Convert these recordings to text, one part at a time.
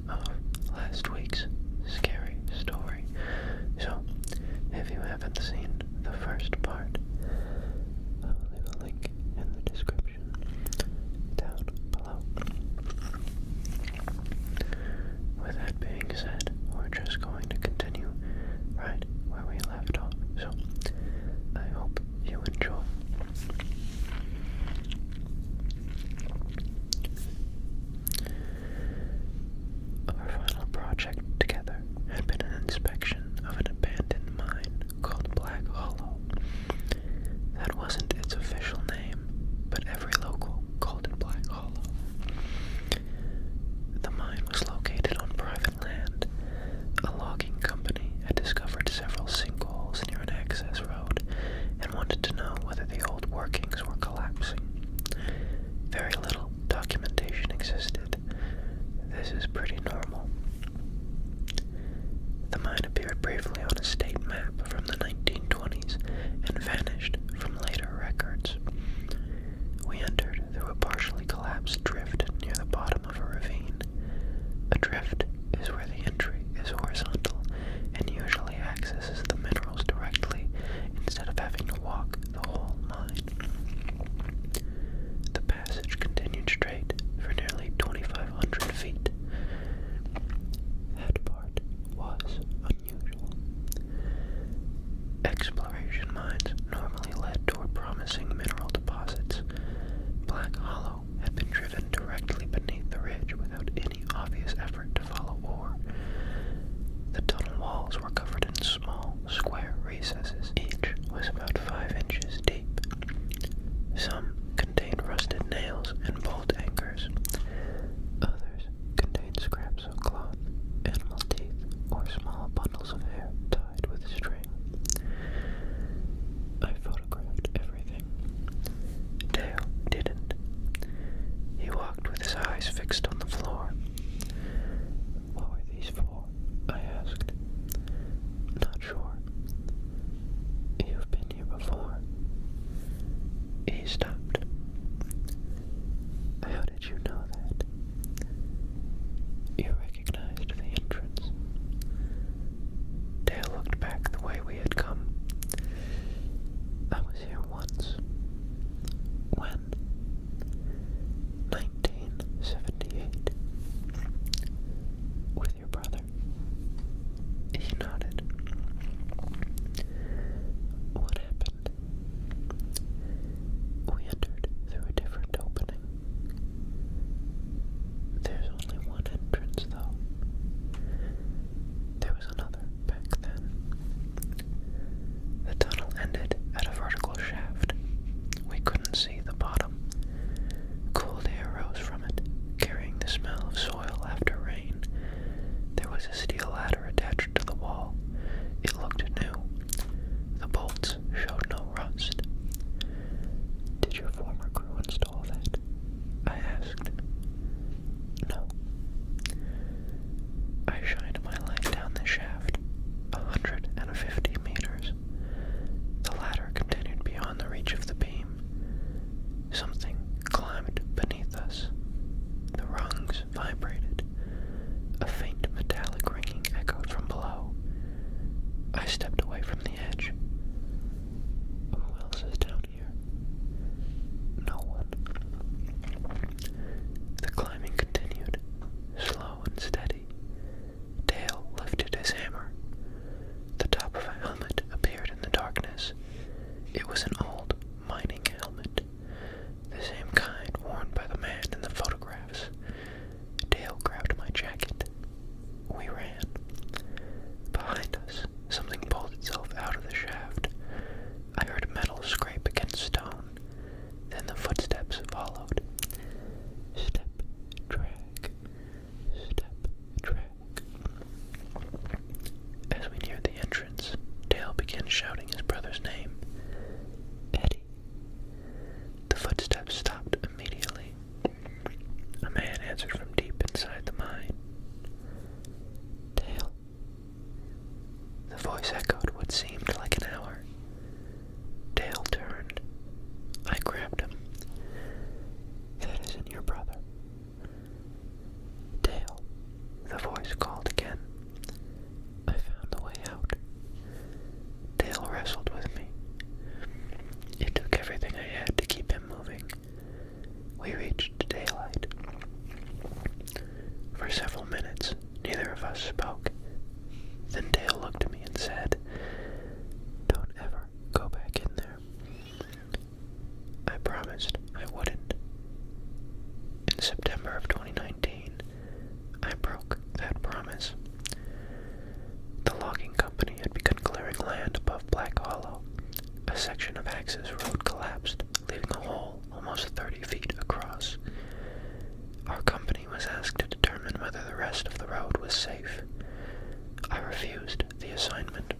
of last week's scary story. So, if you haven't seen the first part, I'll leave a link in the description down below. With that being said, we're just going to continue right where we left off. So, I hope you enjoy. Our final project together had been an inspection of an abandoned mine called Black Hollow. That wasn't its official name, but every local called it Black Hollow. The mine was located on private land. A logging company had discovered several sinkholes near an access road and wanted to know whether the old workings were collapsing. Very little documentation existed. This is pretty normal. The mine appeared briefly on a state map from the 1920s and vanished from later records. We entered through a partially collapsed drift near the bottom of a ravine. A drift is where the entry is horizontal and usually accesses the minerals directly instead of having to walk the whole mine. The passage continued straight for nearly 2,500 feet. That part was unusual. Exploration mines normally led toward promising mineral deposits. Black Hollow had been driven directly beneath the ridge without any obvious effort to follow ore. The tunnel walls were covered in small, square recesses. Each was about 5 inches deep. Some contained rusted nails and bolt anchors. Others contained scraps of cloth, animal teeth, or small bundles of hair tied with string. I photographed everything. Dale didn't. He walked with his eyes fixed on the floor. What were these for? I asked. Not sure. You've been here before. He stopped. How did you know that? You recognized the entrance. Dale looked back the way we had come. I was here once. When? 1978. With your brother. He nodded. What happened? We the voice called again. I found the way out. Dale wrestled with me. It took everything I had to keep him moving. We reached daylight. For several minutes, neither of us spoke. Then Dale looked at me and said, "Don't ever go back in there." I promised I wouldn't. In September of 2019, I broke that promise. The logging company had begun clearing land above Black Hollow. A section of access road collapsed, leaving a hole almost 30 feet across. Our company was asked to determine whether the rest of the road was safe. I refused the assignment.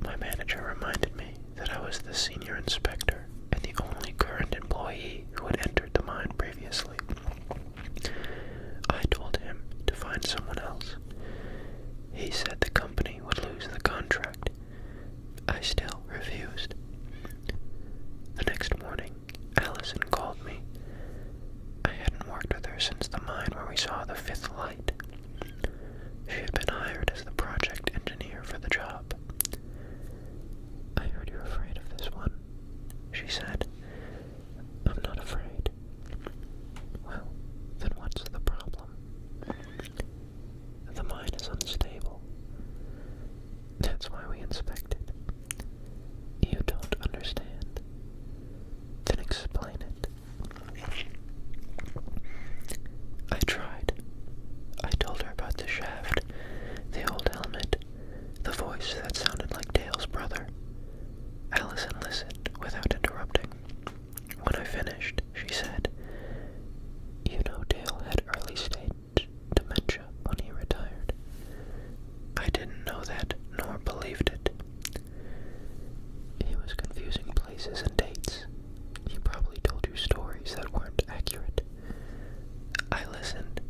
My manager reminded me that I was the senior inspector and the only current employee who had entered the mine previously. I told him to find someone else. He said the company would lose the contract. I still refused. The next morning, Allison called me. I hadn't worked with her since the mine where we saw the fifth light. She had been hired as the project engineer for the job. "I heard you're afraid of this one," she said. "I'm not afraid." "Well, then what's the problem?" "The mine is unstable. That's why we inspect it." "You don't understand." "Then explain it." I tried. I told her about the shaft, the old helmet, the voice that sounded like Dale's brother. Allison listened without interrupting. When I finished, she said, "You know Dale had early-stage dementia when he retired." I didn't know that, nor believed it. He was confusing places and dates. He probably told you stories that weren't accurate. I listened.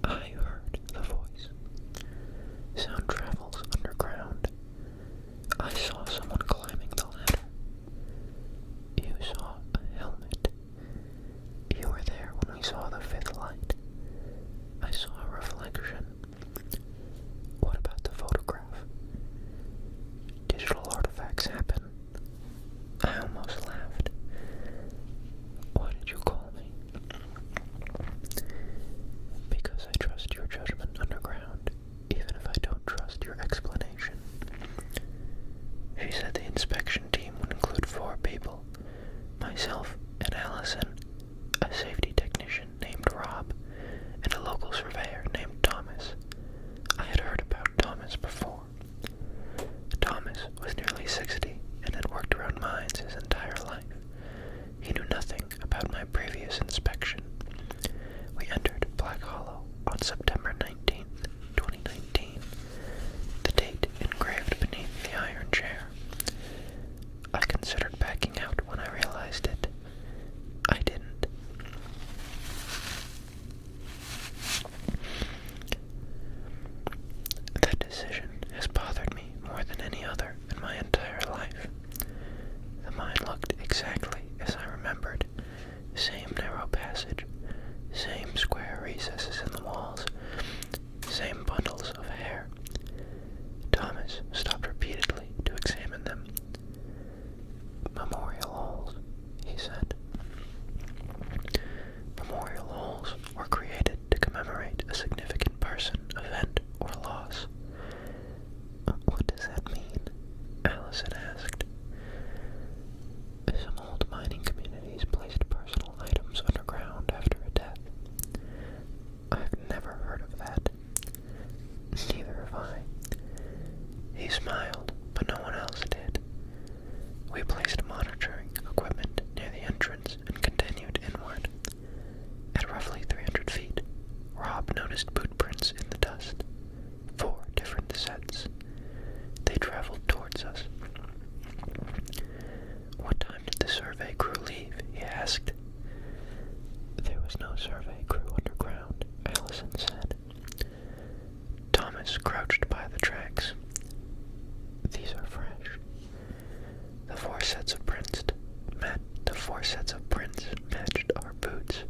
I heard the voice. Sound travels underground. I saw someone climbing the ladder. You saw a helmet. You were there when we saw the fifth light. I saw a reflection. What about the photograph? Digital artifacts happen. I almost laughed. Why did you call me? Because I trust your judgment underground, even if I don't trust your explanation. She said the inspection team would include 4 people, myself and Allison, a safety technician named Rob, and a local surveyor named Thomas. I had heard about Thomas before. Thomas was nearly 60 and had worked around mines his entire life. He knew nothing about my previous inspection. We entered Black Hollow on September 19th, 2019, the date engraved beneath the iron chair. I considered backing out when I realized it. I didn't. That decision has bothered me more than any other in my entire life. The mine looked exactly as I remembered. Same narrow passage, same square recesses in the walls, same bundles of hair. Thomas stopped repeatedly to examine them. "Memorial holes," he said. Memorial holes were created to commemorate a significant person, event, or loss. "What does that mean?" Allison asked. "Some old mining communities placed personal items underground after a death. I've never heard of that." "Neither have I." He smiled, but no one else did. We placed monitoring equipment near the entrance and continued inward. At roughly 300 feet, Rob noticed boot prints in the dust. 4 different sets. They traveled towards us. "What time did the survey crew leave?" he asked. "There was no survey crew underground," Allison said. Thomas crouched by the tracks. "These are fresh." The four sets of prints matched our boots.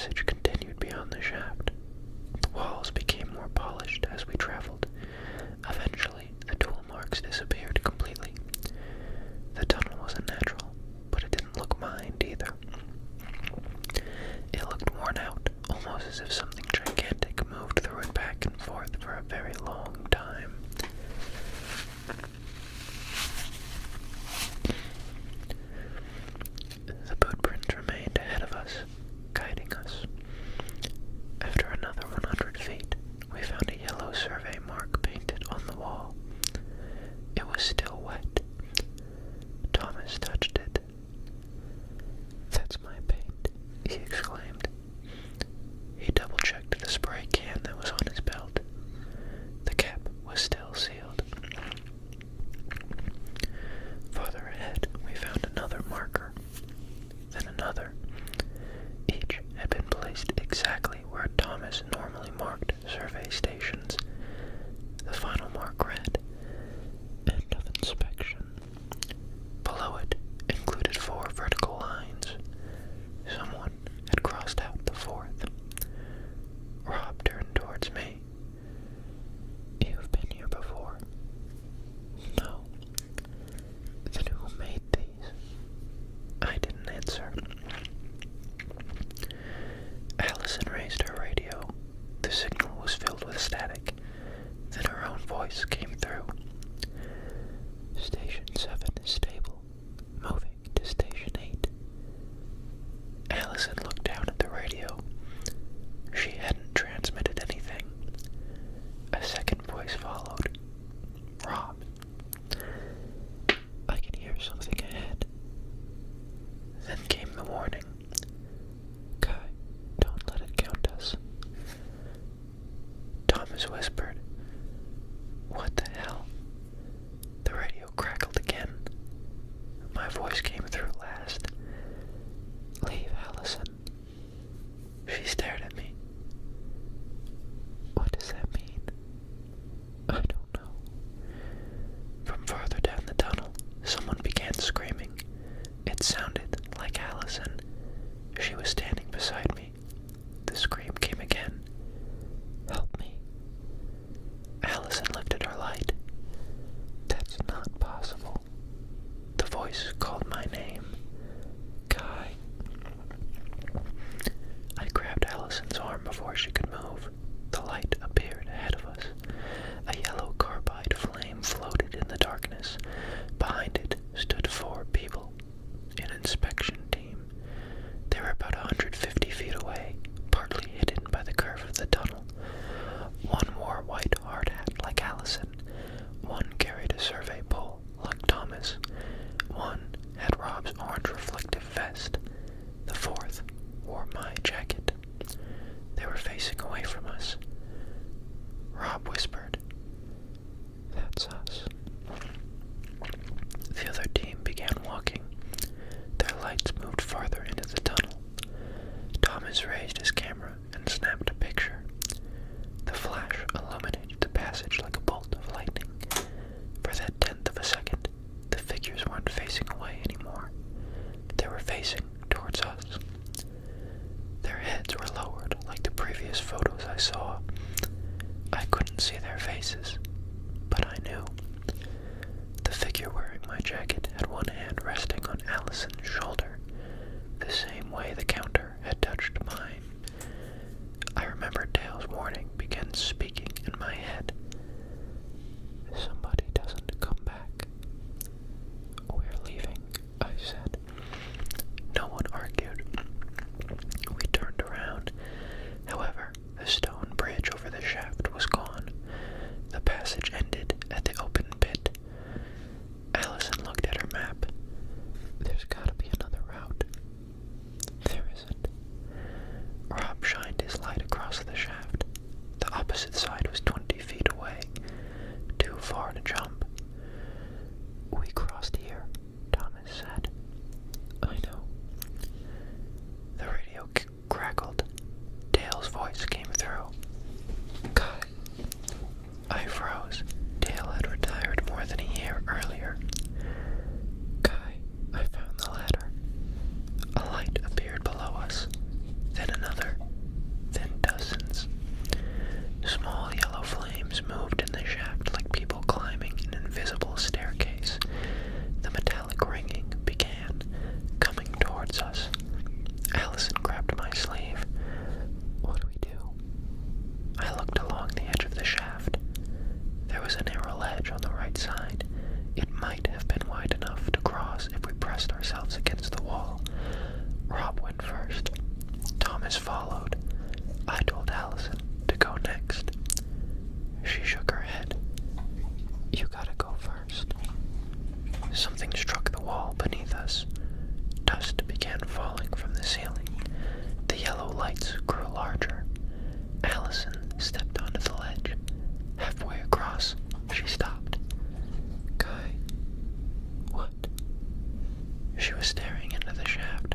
passage continued beyond the shaft. The walls became more polished as we traveled. Eventually, the tool marks disappeared completely. The tunnel wasn't natural, but it didn't look mined either. It looked worn out, almost as if something gigantic moved through it back and forth for a very long time. The boot prints remained ahead of us, guiding us. After another 100 feet, we found a yellow survey mark painted on the wall. It was still wet. Thomas touched it. "That's my paint," he exclaimed. He double-checked the spray can that was on his belt. The cap was still sealed. Farther ahead, we found another marker, then another. Each had been placed exactly where Thomas normally marked survey stations. The final mark read, "End of inspection." Below it included 4 vertical lines. Someone had crossed out the 4th. Rob turned towards me. "You've been here before?" "No." "Then who made these?" I didn't answer. Allison raised her radio. The signal was filled with static. Then her own voice came through. "Station 7 is stable. Moving to Station 8. Allison looked down at the radio. She hadn't transmitted anything. A second voice followed. "Rob, I can hear something ahead." Then came the warning. "Kai, don't let it count us." Thomas whispered, "What the hell?" The radio crackled again. My voice came through last. "Leave, Allison." She stared at me. "What does that mean?" "I don't know." From farther down the tunnel, someone began screaming. It sounded like Allison. She was standing beside me. The scream came again. "Help me." Allison lifted her light. "That's not possible." The voice called my name. "Kai." I grabbed Allison's arm before she could move. The light appeared ahead of us. A yellow carbide flame floated in the darkness. Behind it stood 4 people. An inspection team. They were about 150 feet away, partly hidden by the curve of the tunnel. One wore a white hard hat like Allison. One carried a survey pole like Thomas. One had Rob's orange reflective vest. The 4th wore my jacket. They were facing away from us. Rob whispered, "That's us." The other team began walking. Their lights moved farther into the tunnel. Thomas raised his camera and snapped a picture. The flash illuminated the passage like a bolt of lightning. For that 1/10 of a second, the figures weren't facing away anymore. They were facing towards us. Their heads were lowered like the previous photos I saw. I couldn't see their faces, but I knew. The figure wearing my jacket had one hand resting on Allison's shoulder, the same way the counter had touched mine. I remembered Dale's warning began speaking in my head. "Somebody doesn't come back." "We're leaving," I said. No one argued. We turned around. However, the stone bridge over the shaft was gone. The passage ended at the open pit. Allison looked at her map. "There's gotta be another route." "There isn't." Rob shined his light across the shaft. The opposite side was 20 feet away. Too far to jump. "We crossed here," Thomas said. "I know." The radio crackled. Dale's voice came through. "Kai." I froze. Dale had retired more than a year earlier. "Kai, I found the ladder." A light appeared below us, then another. Thomas followed. I told Allison to go next. She shook her head. You gotta go first. Something struck the wall beneath us. Dust began falling from the ceiling. The yellow lights grew larger. Allison stepped onto the ledge. Halfway across, she stopped. Kai, what? She was staring into the shaft.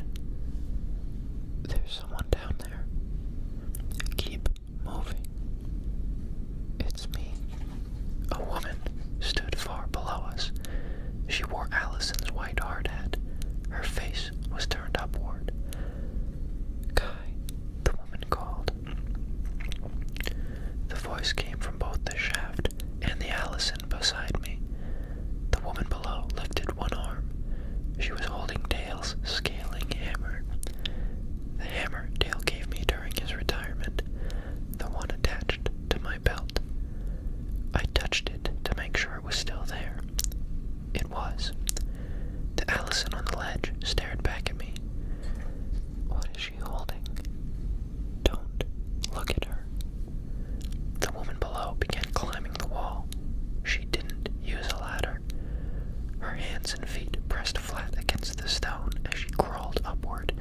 There's someone down there. Keep moving. It's me. A woman stood far below us. She wore Allison's white hard hat. Her face was turned upward. Kai, the woman called. The voice came from both the shaft and the Allison beside me. The woman below lifted one arm. She was holding Dale's scaling hammer. The hammer Dale gave me during his retirement, the one attached to my belt. I touched it to make sure it was still there. It was. The Allison on the ledge stared back at me. What is she holding? Don't look at her. The woman below began climbing the wall. She didn't use a ladder. Her hands and feet pressed flat against the stone as she crawled upward.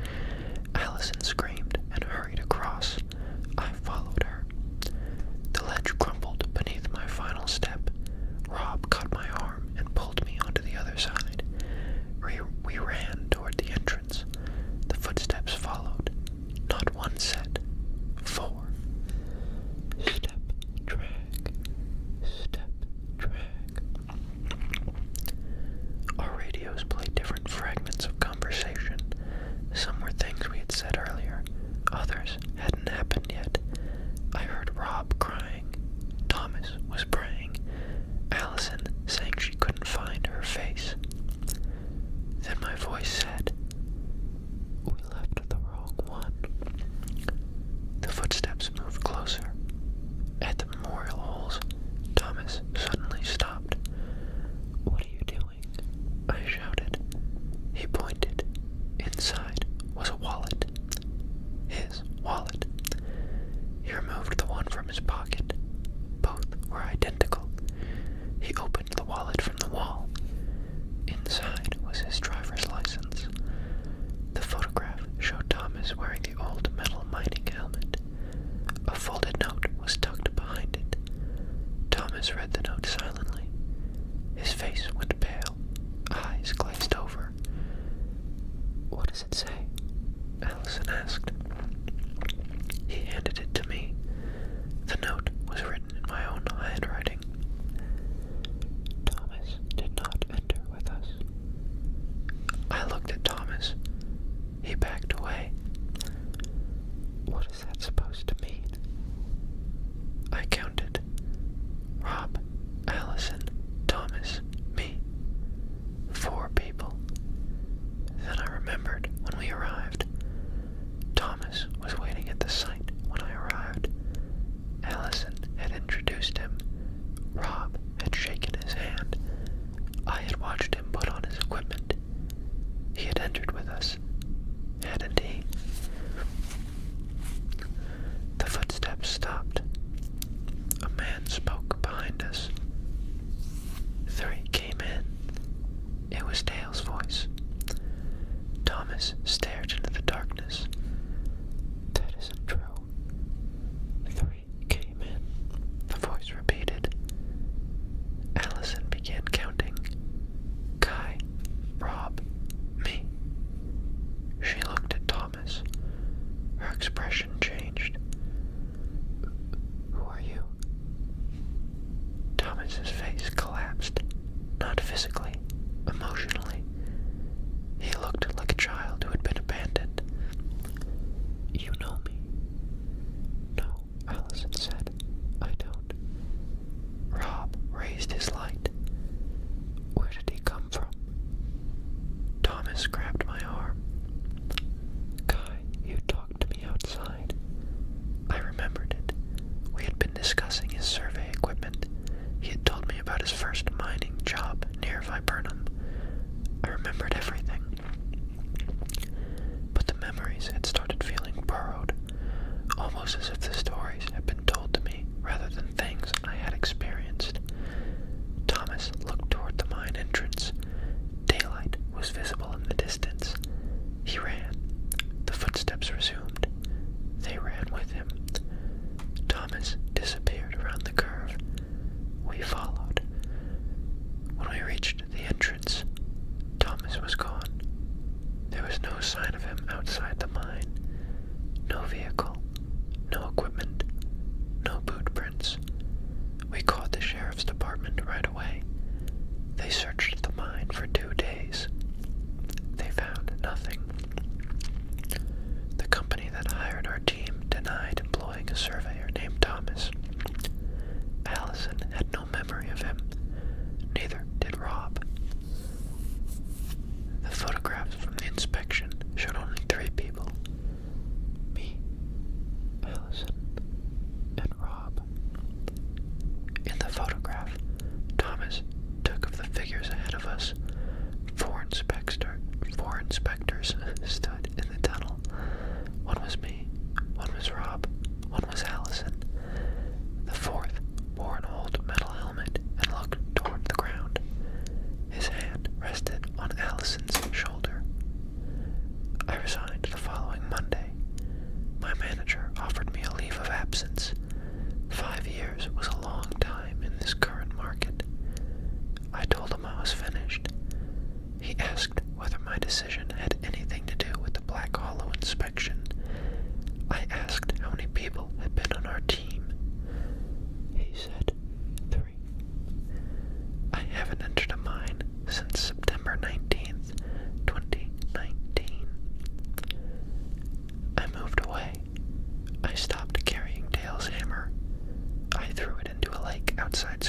Allison screamed and hurried across. I followed her. The ledge crumbled beneath my final step. Rob caught my arm and pulled me onto the other side. We ran toward the entrance. The footsteps followed. Not one set. 4. Step, drag. Step, drag. Our radios played different fragments of conversation. Some were things we had said earlier. Others hadn't happened yet. I heard Rob crying. Thomas was praying. Allison saying she couldn't find her face. Then my voice said, we left the wrong one. The footsteps moved closer. At the memorial holes, Thomas suddenly stopped. What are you doing? I shouted. He pointed. Inside was a wallet. His wallet. He removed the one from his pocket. Both were identical. He opened the wallet from the wall. Inside was his driver's license. The photograph showed Thomas wearing the old metal mining helmet. A folded note was tucked behind it. Thomas read the note silently. His face went pale. Eyes glazed over. What does it say? Allison asked. He handed it to me. The note was written in my own handwriting. Thomas did not enter with us. I looked at Thomas. He backed away. What is that supposed to mean? I counted. Rob, Allison, Thomas, me. 4 people. Then I remembered when we arrived. Thomas was waiting at the site when I arrived. Allison had introduced him. Rob had shaken his hand. I had watched him put on his equipment. He had entered with us, hadn't he? The footsteps stopped. A man spoke behind us. 3 came in. It was Dale's voice. Thomas stared into the darkness. That isn't true. 3 came in. The voice repeated. Allison began counting. Kai, Rob, me. She looked at Thomas. Her expression changed. Who are you? Thomas's face collapsed. Not physically, emotionally. He looked like a child who had been abandoned. You know me? No, Allison said. I don't. Rob raised his light. Where did he come from? Thomas grabbed my arm. Kai, you talked to me outside. I remembered it. We had been discussing his survey equipment. He had told me about his first mining job near Viburnum. I remembered everything. But the memories had started feeling burrowed, almost as if the stories had been told to me rather than things I had experienced. Thomas looked toward the mine entrance. Daylight was visible in the distance. He ran. The footsteps resumed. They ran with him. Thomas disappeared around the curve. We followed. When we reached the entrance, Thomas was gone. There was no sign of him outside the mine. No vehicle, no equipment, no boot prints. We called the sheriff's department right away. They searched the mine for 2 days. They found nothing. The company that hired our team denied employing a surveyor named Thomas. Allison had no memory of him. Neither did Rob. The photographs from the inspection showed only 3 people. Me, Allison, and Rob. In the photograph Thomas took of the figures ahead of us, 4 inspectors stood in the tunnel. One was me, one was Rob, one was Allison. The 4th wore an old metal helmet and looked toward the ground. His hand rested on Allison's shoulder. I resigned the following Monday. My manager offered me a leave of absence. 5 years was a long time in this current market. I told him I was finished. He asked whether my decision had anything to do with the Black Hollow inspection. I asked how many people had been on our team. He said 3. I haven't entered a mine since September 19th, 2019. I moved away. I stopped carrying Dale's hammer. I threw it into a lake outside